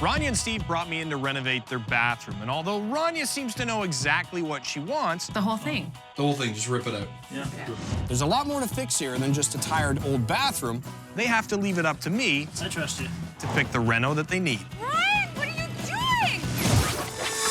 Rania and Steve brought me in to renovate their bathroom, and although Rania seems to know exactly what she wants... The whole thing. The whole thing, just rip it out. Yeah. There's a lot more to fix here than just a tired old bathroom. They have to leave it up to me I trust you. to pick the reno that they need. Bryan, what are you doing?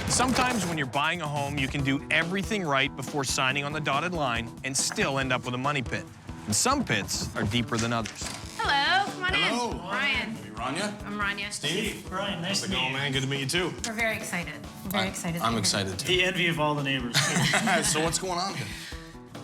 Sometimes when you're buying a home, you can do everything right before signing on the dotted line and still end up with a money pit. And some pits are deeper than others. Hello, come on Hello. in. Bryan. Hey, Rania? I'm Rania. Steve, Bryan, nice to meet you. man. Good to meet you, too. We're very excited. We're very excited. I'm excited, too. The envy of all the neighbors. So what's going on here?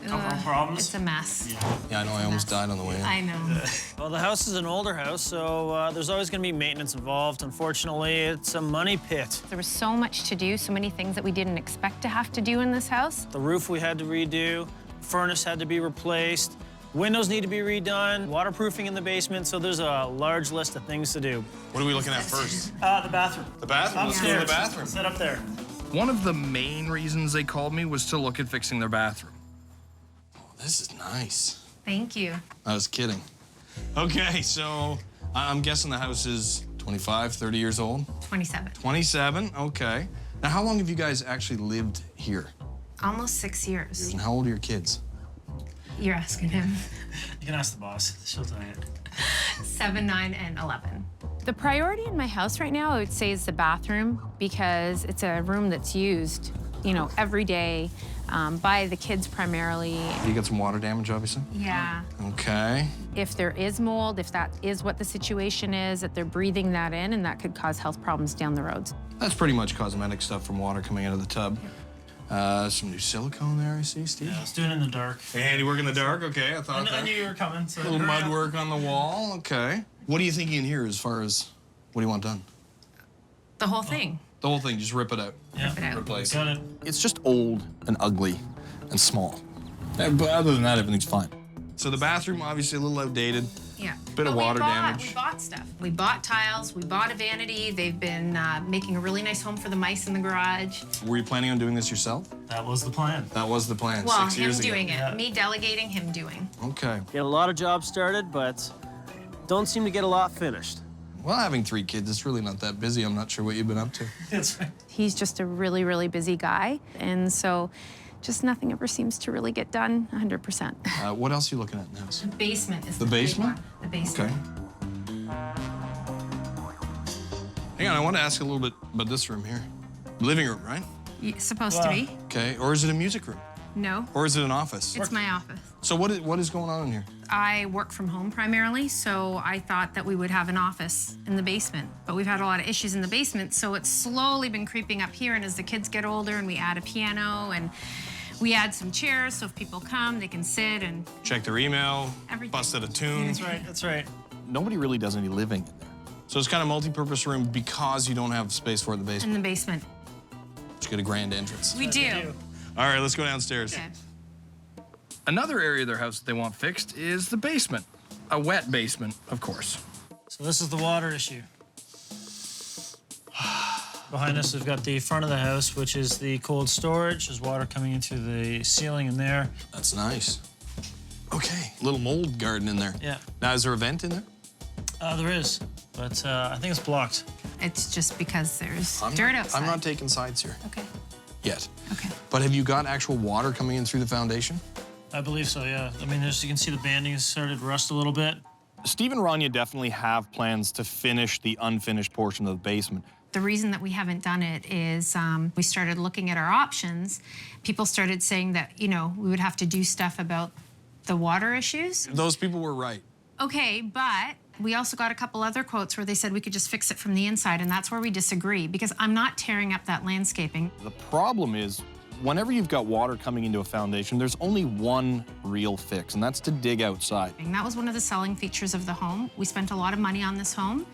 Couple of problems? It's a mess. Yeah, I know. I almost died on the way in. I know. Well, the house is an older house, so there's always going to be maintenance involved. Unfortunately, it's a money pit. There was so much to do, so many things that we didn't expect to have to do in this house. The roof we had to redo, furnace had to be replaced, windows need to be redone, waterproofing in the basement, so there's a large list of things to do. What are we looking at first? The bathroom. The bathroom? Let's go to the bathroom. Set up there. One of the main reasons they called me was to look at fixing their bathroom. This is nice. Thank you. I was kidding. Okay, so I'm guessing the house is 25, 30 years old? 27. 27, okay. Now, how long have you guys actually lived here? Almost 6 years. And how old are your kids? You're asking him. You can ask the boss. She'll tell you. 7, 9, and 11. The priority in my house right now, I would say, is the bathroom because it's a room that's used, you know, every day by the kids primarily. You got some water damage, obviously? Yeah. Okay. If there is mold, if that is what the situation is, that they're breathing that in, and that could cause health problems down the road. That's pretty much cosmetic stuff from water coming out of the tub. Some new silicone there, I see, Steve. Yeah, let's do it in the dark. And you work in the dark? Okay, I thought I knew you were coming. So a little mud work on the wall, okay. What are you thinking in here as far as what do you want done? The whole thing. The whole thing, just rip it out. Yeah, Rip it out. Replace. got it. It's just old and ugly and small. But other than that, everything's fine. So the bathroom, obviously a little outdated. Yeah. Bit of water damage. We bought stuff. We bought tiles. We bought a vanity. They've been making a really nice home for the mice in the garage. Were you planning on doing this yourself? That was the plan. That was the plan, Well, 6 him years ago. doing it. Yeah. Me delegating, him doing. Okay. Get a lot of jobs started, but don't seem to get a lot finished. Well, having 3 kids, it's really not that busy. I'm not sure what you've been up to. That's right. He's just a really, really busy guy. And so just nothing ever seems to really get done 100%. What else are you looking at in the house? The basement is The big basement? one. The basement. Okay. Hang on, I want to ask a little bit about this room here. Living room, right? Supposed to be. Okay, or is it a music room? No, Or is it an office? it's my office. So what is going on in here? I work from home primarily, so I thought that we would have an office in the basement. But we've had a lot of issues in the basement, so it's slowly been creeping up here. And as the kids get older and we add a piano and we add some chairs, so if people come, they can sit and... Check their email, Everything. busted a tune. That's right. That's right. Nobody really does any living in there. So it's kind of multi-purpose room because you don't have space for it in the in basement. the basement. You get a grand entrance. We do. All right, let's go downstairs. Okay. Another area of their house that they want fixed is the basement. A wet basement, of course. So this is the water issue. Behind us, we've got the front of the house, which is the cold storage. There's water coming into the ceiling in there. That's nice. Okay, little mold garden in there. Yeah. Now, is there a vent in there? There is, but I think it's blocked. It's just because there's dirt outside. I'm not taking sides here Okay. yet. Okay. But have you got actual water coming in through the foundation? I believe so, yeah. I mean, as you can see, the banding has started to rust a little bit. Steve and Rania definitely have plans to finish the unfinished portion of the basement. The reason that we haven't done it is we started looking at our options. People started saying that, you know, we would have to do stuff about the water issues. Those people were right. Okay, but we also got a couple other quotes where they said we could just fix it from the inside, and that's where we disagree, because I'm not tearing up that landscaping. The problem is, whenever you've got water coming into a foundation, there's only one real fix, and that's to dig outside. And that was one of the selling features of the home. We spent a lot of money on this home,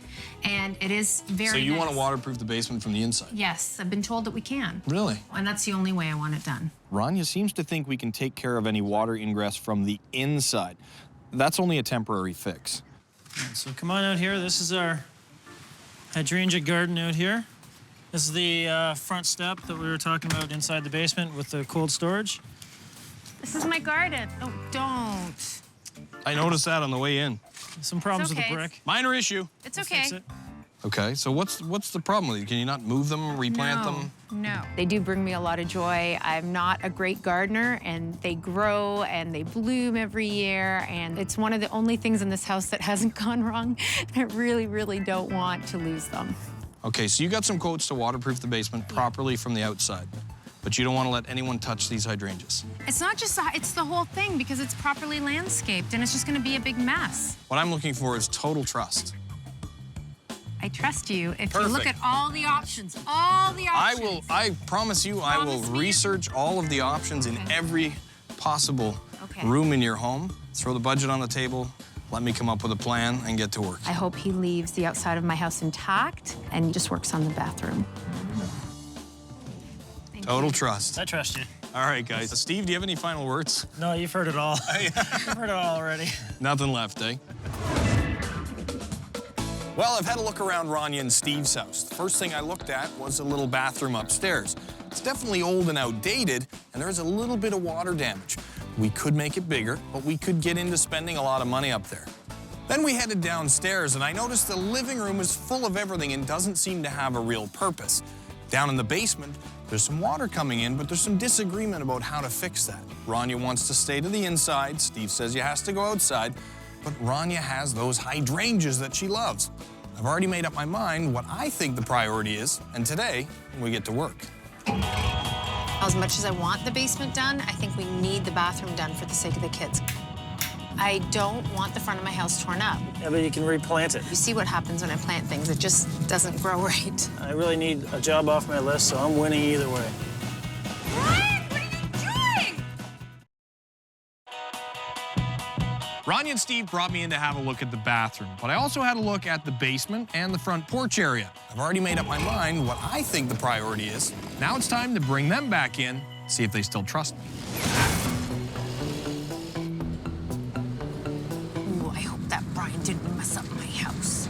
and it is very So you nice. want to waterproof the basement from the inside? Yes, I've been told that we can. Really? And that's the only way I want it done. Rania seems to think we can take care of any water ingress from the inside. That's only a temporary fix. So come on out here. This is our hydrangea garden out here. This is the front step that we were talking about inside the basement with the cold storage. This is my garden. Oh, don't. I noticed that on the way in. Some problems It's with okay. the brick. Minor issue. It's We'll okay. fix it. Okay, so what's the problem with it? Can you not move them, replant them? No. They do bring me a lot of joy. I'm not a great gardener, and they grow and they bloom every year, and it's one of the only things in this house that hasn't gone wrong. I really, really don't want to lose them. Okay, so you got some quotes to waterproof the basement properly from the outside, but you don't want to let anyone touch these hydrangeas. It's not just it's the whole thing because it's properly landscaped and it's just going to be a big mess. What I'm looking for is total trust. I trust you if you look Perfect. at all the options. All the options. I promise you, I will Promise me? research all of the options in every possible Okay. room in your home. Throw the budget on the table. Let me come up with a plan and get to work. I hope he leaves the outside of my house intact and just works on the bathroom. Total trust. I trust you. All right, guys. Steve, do you have any final words? No, you've heard it all. You've heard it all already. Nothing left, eh? Well, I've had a look around Rania and Steve's house. The first thing I looked at was a little bathroom upstairs. It's definitely old and outdated, and there is a little bit of water damage. We could make it bigger, but we could get into spending a lot of money up there. Then we headed downstairs, and I noticed the living room is full of everything and doesn't seem to have a real purpose. Down in the basement, there's some water coming in, but there's some disagreement about how to fix that. Rania wants to stay to the inside. Steve says he has to go outside. But Rania has those hydrangeas that she loves. I've already made up my mind what I think the priority is, and today we get to work. As much as I want the basement done, I think we need the bathroom done for the sake of the kids. I don't want the front of my house torn up. Yeah, but you can replant it. You see what happens when I plant things. It just doesn't grow right. I really need a job off my list, so I'm winning either way. Bryan, what are you doing? Rania and Steve brought me in to have a look at the bathroom, but I also had a look at the basement and the front porch area. I've already made up my mind what I think the priority is. Now it's time to bring them back in, see if they still trust me. Ooh, I hope that Bryan didn't mess up my house.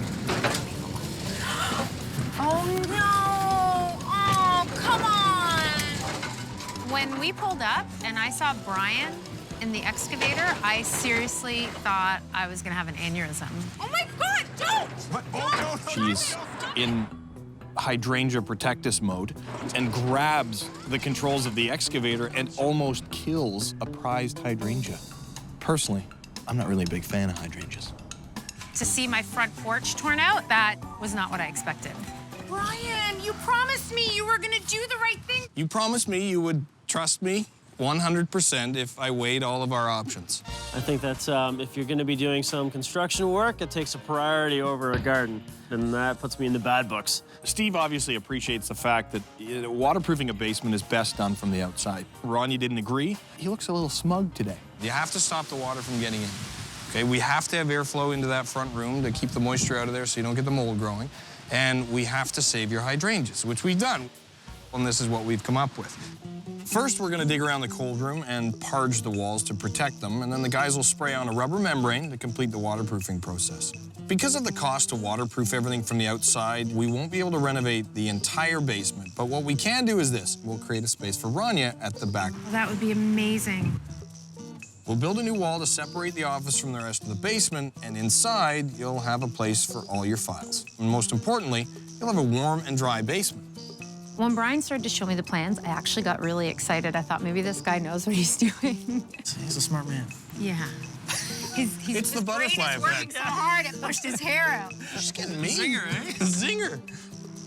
Oh, no. Oh, come on. When we pulled up and I saw Bryan in the excavator, I seriously thought I was gonna have an aneurysm. Oh my God, don't! What? Oh, no. She's in hydrangea protectus mode and grabs the controls of the excavator and almost kills a prized hydrangea. Personally, I'm not really a big fan of hydrangeas. To see my front porch torn out, that was not what I expected. Bryan, you promised me you were gonna do the right thing. You promised me you would trust me 100% if I weighed all of our options. I think that's if you're going to be doing some construction work, it takes a priority over a garden, and that puts me in the bad books. Steve obviously appreciates the fact that waterproofing a basement is best done from the outside. Ronnie didn't agree. He looks a little smug today. You have to stop the water from getting in. Okay, we have to have airflow into that front room to keep the moisture out of there so you don't get the mold growing. And we have to save your hydrangeas, which we've done. And this is what we've come up with. First, we're gonna dig around the cold room and parge the walls to protect them, and then the guys will spray on a rubber membrane to complete the waterproofing process. Because of the cost to waterproof everything from the outside, we won't be able to renovate the entire basement, but what we can do is this. We'll create a space for Rania at the back. That would be amazing. We'll build a new wall to separate the office from the rest of the basement, and inside, you'll have a place for all your files. And most importantly, you'll have a warm and dry basement. When Bryan started to show me the plans, I actually got really excited. I thought maybe this guy knows what he's doing. He's a smart man. Yeah. It's the butterfly Brain is working effect. so hard, it pushed his hair out. She's getting mean. Zinger, eh? Zinger.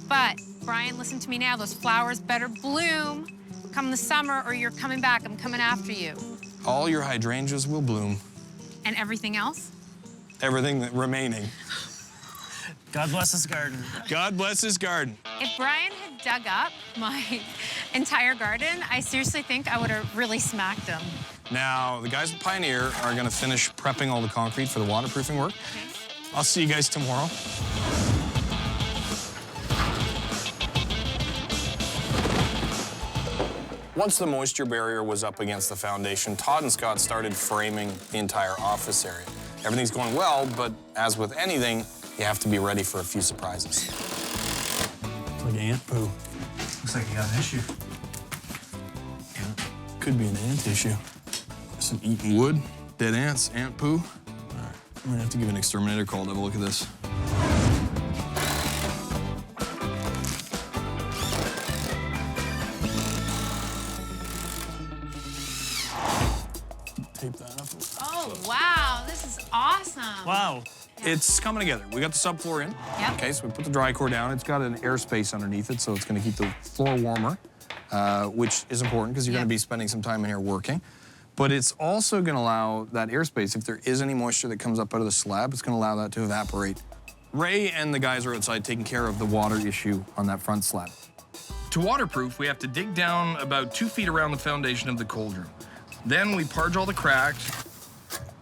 But, Bryan, listen to me now. Those flowers better bloom come the summer or you're coming back. I'm coming after you. All your hydrangeas will bloom. And everything else? Everything that remaining. God bless his garden. God bless his garden. If Bryan had dug up my entire garden, I seriously think I would have really smacked him. Now, the guys at Pioneer are gonna finish prepping all the concrete for the waterproofing work. Okay. I'll see you guys tomorrow. Once the moisture barrier was up against the foundation, Todd and Scott started framing the entire office area. Everything's going well, but as with anything, you have to be ready for a few surprises. Like Aunt Pooh. Looks like you got an issue. Yeah, could be an ant issue. Some eaten wood, dead ants, ant poo. All right, I'm gonna have to give an exterminator call to have a look at this. Tape that up. Oh, wow, this is awesome. Wow. It's coming together. We got the subfloor in. Yep. Okay, so we put the dry core down. It's got an air space underneath it, so it's gonna keep the floor warmer, which is important because you're gonna be spending some time in here working. But it's also gonna allow that airspace, if there is any moisture that comes up out of the slab, it's gonna allow that to evaporate. Ray and the guys are outside taking care of the water issue on that front slab. To waterproof, we have to dig down about 2 feet around the foundation of the cold room. Then we parge all the cracks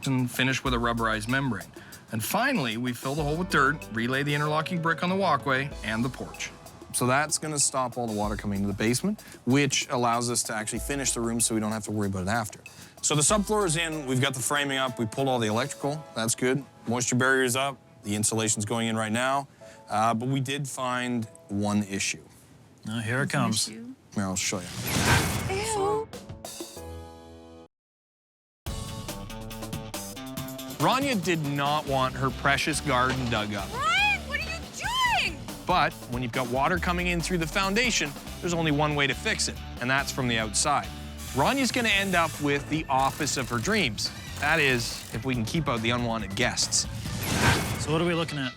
and finish with a rubberized membrane. And finally, we fill the hole with dirt, relay the interlocking brick on the walkway and the porch. So that's gonna stop all the water coming into the basement, which allows us to actually finish the room so we don't have to worry about it after. So the subfloor is in, we've got the framing up, we pulled all the electrical, that's good. Moisture barrier's up, the insulation's going in right now, but we did find one issue. Now here it comes. Here, I'll show you. Ew. Rania did not want her precious garden dug up. Bryan, what are you doing? But when you've got water coming in through the foundation, there's only one way to fix it, and that's from the outside. Rania's gonna end up with the office of her dreams. That is, if we can keep out the unwanted guests. So what are we looking at?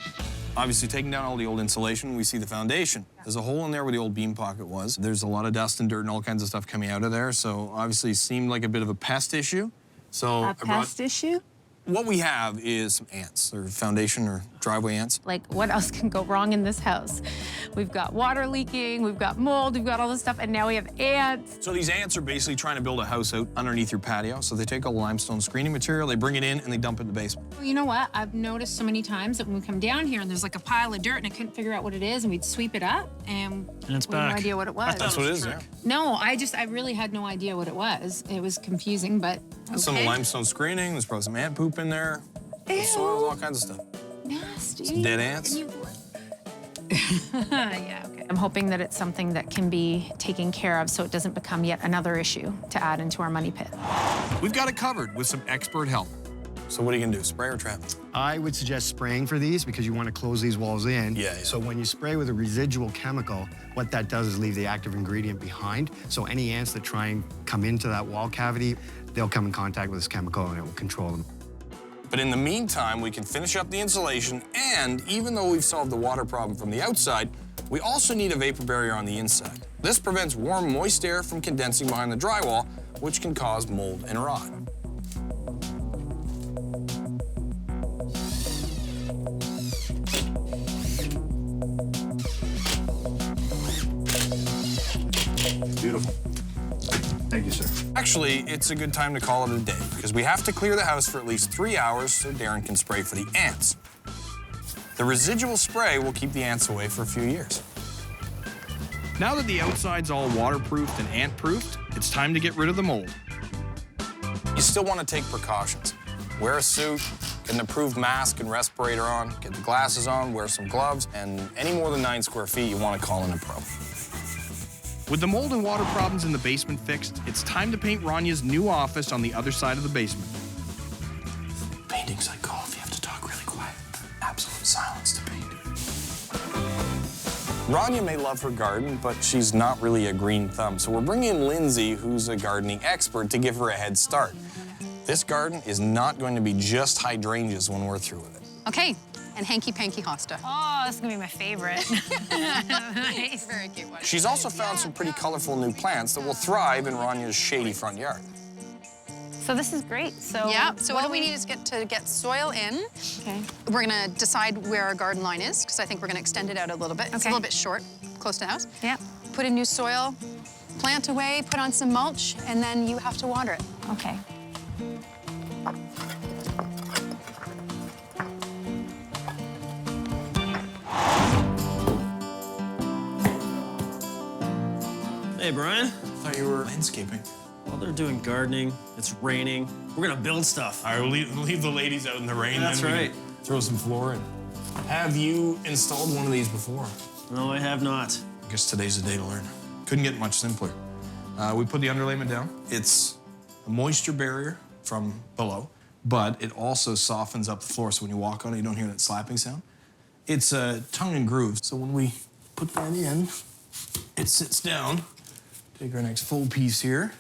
Obviously, taking down all the old insulation, we see the foundation. There's a hole in there where the old beam pocket was. There's a lot of dust and dirt and all kinds of stuff coming out of there, so obviously it seemed like a bit of a pest issue. So A pest issue? What we have is some ants, or foundation or driveway ants. Like, what else can go wrong in this house? We've got water leaking, we've got mold, we've got all this stuff, and now we have ants. So these ants are basically trying to build a house out underneath your patio. So they take all the limestone screening material, they bring it in, and they dump it in the basement. Well, you know what? I've noticed so many times that when we come down here and there's like a pile of dirt and I couldn't figure out what it is, and we'd sweep it up and it's we had no back. idea what it was. That's what it is, yeah. No, I really had no idea what it was. It was confusing, but okay. Some limestone screening, there's probably some ant poop in there. Ew. Soils, all kinds of stuff. Nasty. Some dead ants. Yeah, okay. I'm hoping that it's something that can be taken care of so it doesn't become yet another issue to add into our money pit. We've got it covered with some expert help. So what are you gonna do, spray or trap? I would suggest spraying for these because you want to close these walls in. Yeah. So when you spray with a residual chemical, what that does is leave the active ingredient behind. So any ants that try and come into that wall cavity, they'll come in contact with this chemical and it will control them. But in the meantime, we can finish up the insulation, and even though we've solved the water problem from the outside, we also need a vapor barrier on the inside. This prevents warm, moist air from condensing behind the drywall, which can cause mold and rot. Beautiful. Thank you, sir. Actually, it's a good time to call it a day because we have to clear the house for at least 3 hours so Darren can spray for the ants. The residual spray will keep the ants away for a few years. Now that the outside's all waterproofed and ant-proofed, it's time to get rid of the mold. You still want to take precautions. Wear a suit, get an approved mask and respirator on, get the glasses on, wear some gloves, and any more than 9 square feet, you want to call in a pro. With the mold and water problems in the basement fixed, it's time to paint Rania's new office on the other side of the basement. Painting's like golf. You have to talk really quiet. Absolute silence to paint. Rania may love her garden, but she's not really a green thumb. So we're bringing in Lindsay, who's a gardening expert, to give her a head start. This garden is not going to be just hydrangeas when we're through with it. Okay, and hanky-panky hosta. Oh, this is gonna be my favorite. Nice. Very cute one. She's also found some pretty colorful new plants that will thrive in Rania's shady front yard. So this is great. So Yeah, so all we need is to get soil in. Okay. We're gonna decide where our garden line is, because I think we're gonna extend it out a little bit. It's a Okay. little bit short, close to the house. Yeah. Put in new soil, plant away, put on some mulch, and then you have to water it. Okay. Hey, Bryan. I thought you were landscaping. Well, they're doing gardening. It's raining. We're gonna build stuff. All right, we'll leave the ladies out in the rain. That's then we right. can throw some floor in. Have you installed one of these before? No, I have not. I guess today's the day to learn. Couldn't get much simpler. We put the underlayment down. It's a moisture barrier from below, but it also softens up the floor, so when you walk on it, you don't hear that slapping sound. It's a tongue and groove, so when we put that in, it sits down. Take our next full piece here,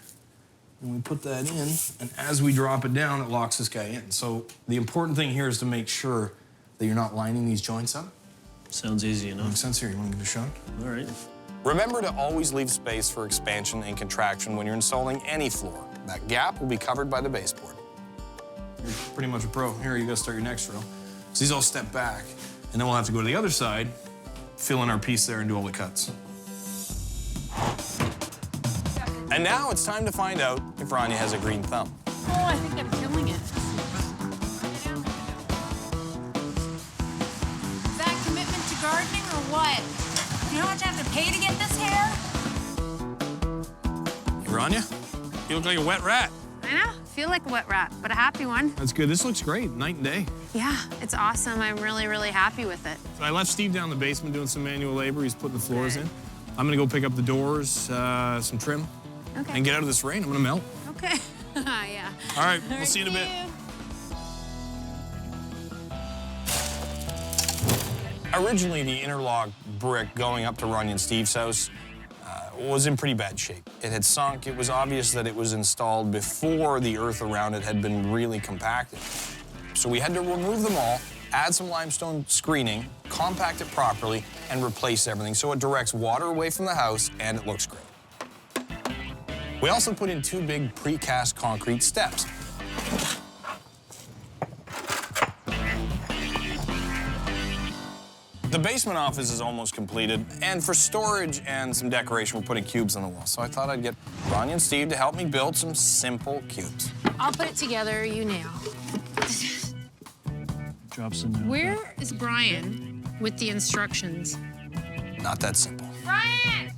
and we put that in, and as we drop it down, it locks this guy in. So the important thing here is to make sure that you're not lining these joints up. Sounds easy enough. Makes sense here. You want to give it a shot? All right. Remember to always leave space for expansion and contraction when you're installing any floor. That gap will be covered by the baseboard. You're pretty much a pro. Here, you gotta start your next row. So these all step back, and then we'll have to go to the other side, fill in our piece there, and do all the cuts. And now it's time to find out if Rania has a green thumb. Oh, I think I'm killing it. Is that commitment to gardening or what? You know how much I have to pay to get this hair? Hey, Rania, you look like a wet rat. I know, feel like a wet rat, but a happy one. That's good. This looks great, night and day. Yeah, it's awesome. I'm really, really happy with it. So I left Steve down in the basement doing some manual labor. He's putting the floors in. I'm gonna go pick up the doors, some trim, and get out of this rain. I'm gonna melt. Okay. Yeah. All right, we'll see you in a bit. Originally, the interlock brick going up to Rania and Steve's house was in pretty bad shape. It had sunk. It was obvious that it was installed before the earth around it had been really compacted. So we had to remove them all, add some limestone screening, compact it properly, and replace everything so it directs water away from the house and it looks great. We also put in 2 big precast concrete steps. The basement office is almost completed, and for storage and some decoration, we're putting cubes on the wall. So I thought I'd get Rania and Steve to help me build some simple cubes. I'll put it together, you nail. Drop some down. Where is Bryan with the instructions? Not that simple. Bryan!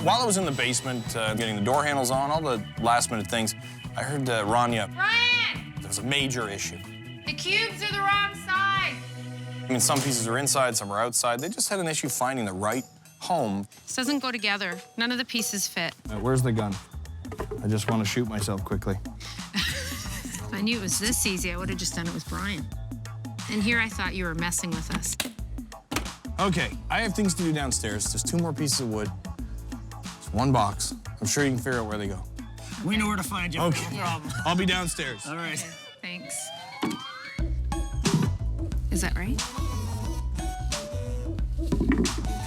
While I was in the basement getting the door handles on, all the last-minute things, I heard Rania. Bryan! There was a major issue. The cubes are the wrong side. I mean, some pieces are inside, some are outside. They just had an issue finding the right home. This doesn't go together. None of the pieces fit. Where's the gun? I just want to shoot myself quickly. If I knew it was this easy, I would have just done it with Bryan. And here I thought you were messing with us. Okay, I have things to do downstairs. There's 2 more pieces of wood. There's 1 box. I'm sure you can figure out where they go. We know where to find you. Okay. No problem. I'll be downstairs. All right. Thanks. Is that right?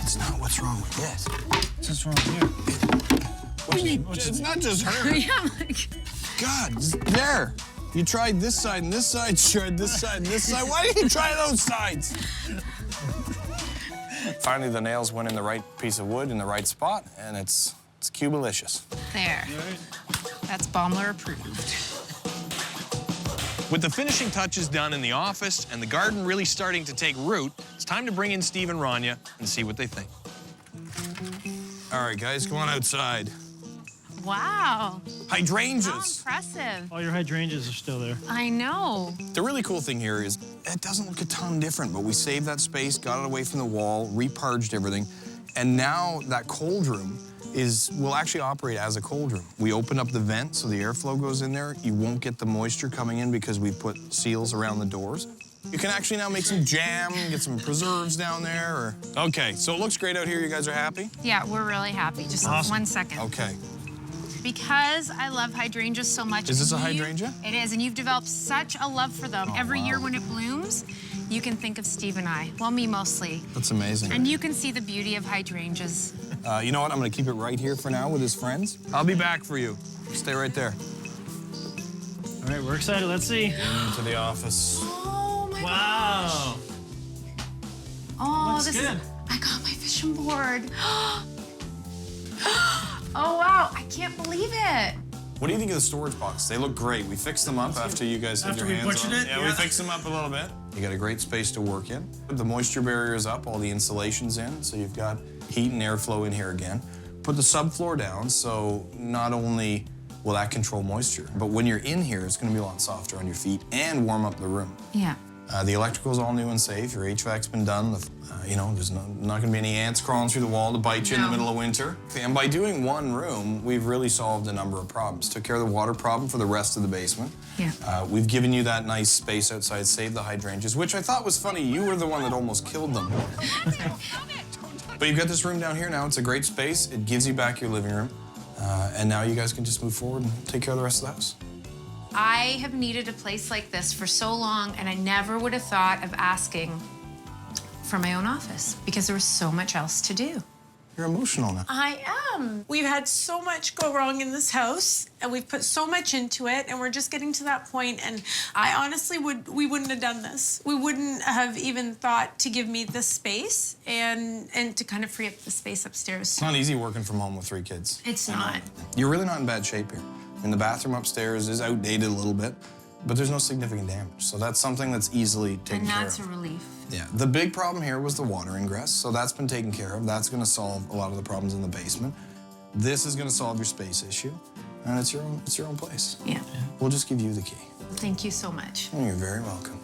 It's not what's wrong with this. What's wrong here? What do you mean? It's not just her. Yeah, like... God, there. You tried this side and this side, you tried this side and this side. Why didn't you try those sides? Finally, the nails went in the right piece of wood in the right spot, and it's cubelicious. There. That's Baumler approved. With the finishing touches done in the office and the garden really starting to take root, it's time to bring in Steve and Rania and see what they think. All right, guys, come on outside. Wow. Hydrangeas. How impressive. All your hydrangeas are still there. I know. The really cool thing here is it doesn't look a ton different, but we saved that space, got it away from the wall, reparged everything, and now that cold room will actually operate as a cold room. We open up the vent so the airflow goes in there. You won't get the moisture coming in because we put seals around the doors. You can actually now make some jam, get some preserves down there. Okay, so it looks great out here. You guys are happy? Yeah, we're really happy. Just Awesome. 1 second. Okay. Because I love hydrangeas so much. Is this a you- hydrangea? It is, and you've developed such a love for them. Oh, Every year wow. when it blooms, you can think of Steve and I. Well, me mostly. That's amazing. And you can see the beauty of hydrangeas. You know what? I'm going to keep it right here for now with his friends. I'll be back for you. Stay right there. All right, we're excited. Let's see. Into the office. Oh, my Wow. Oh, Looks this good. is... I got my fishing board. Oh, wow. I can't believe it. What do you think of the storage boxes? They look great. We fixed them up after you guys had After your we hands butchered on it? Yeah, we Yeah. fixed them up a little bit. You got a great space to work in. The moisture barrier is up, all the insulation's in, so you've got heat and airflow in here again. Put the subfloor down, so not only will that control moisture, but when you're in here, it's gonna be a lot softer on your feet and warm up the room. Yeah. The electrical's all new and safe. Your HVAC's been done. You know, there's not gonna be any ants crawling through the wall to bite you in the middle of winter. And by doing one room, we've really solved a number of problems. Took care of the water problem for the rest of the basement. Yeah. We've given you that nice space outside, saved the hydrangeas, which I thought was funny. You were the one that almost killed them. But you've got this room down here now. It's a great space. It gives you back your living room. And now you guys can just move forward and take care of the rest of the house. I have needed a place like this for so long, and I never would have thought of asking for my own office because there was so much else to do. You're emotional now. I am. We've had so much go wrong in this house, and we've put so much into it, and we're just getting to that point, and I honestly we wouldn't have done this. We wouldn't have even thought to give me this space and to kind of free up the space upstairs. It's not easy working from home with 3 kids. It's not. You're really not in bad shape here. I mean, the bathroom upstairs is outdated a little bit, but there's no significant damage. So that's something that's easily taken care of. And that's a relief. Yeah, the big problem here was the water ingress, so that's been taken care of. That's gonna solve a lot of the problems in the basement. This is gonna solve your space issue, and it's your own place. Yeah. We'll just give you the key. Thank you so much. Oh, you're very welcome.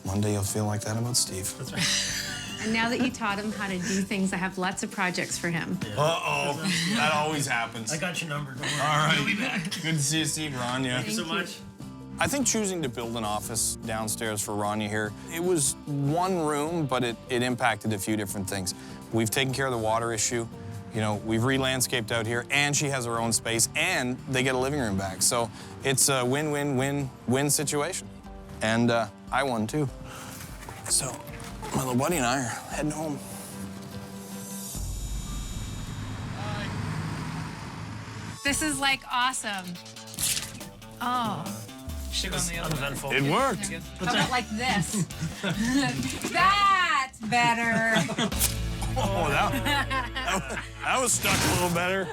One day you'll feel like that about Steve. That's right. And now that you taught him how to do things, I have lots of projects for him. Uh-oh, that always happens. I got your number. Don't worry. All right. You'll be back. Good to see you, Steve. Rania. Thank you so much. I think choosing to build an office downstairs for Rania here, it was one room, but it impacted a few different things. We've taken care of the water issue. You know, we've re-landscaped out here, and she has her own space, and they get a living room back. So it's a win-win-win-win situation. And I won, too. So my little buddy and I are heading home. This is like awesome. Oh. Uneventful. It worked. How about like this? That's better. Oh, that was stuck a little better.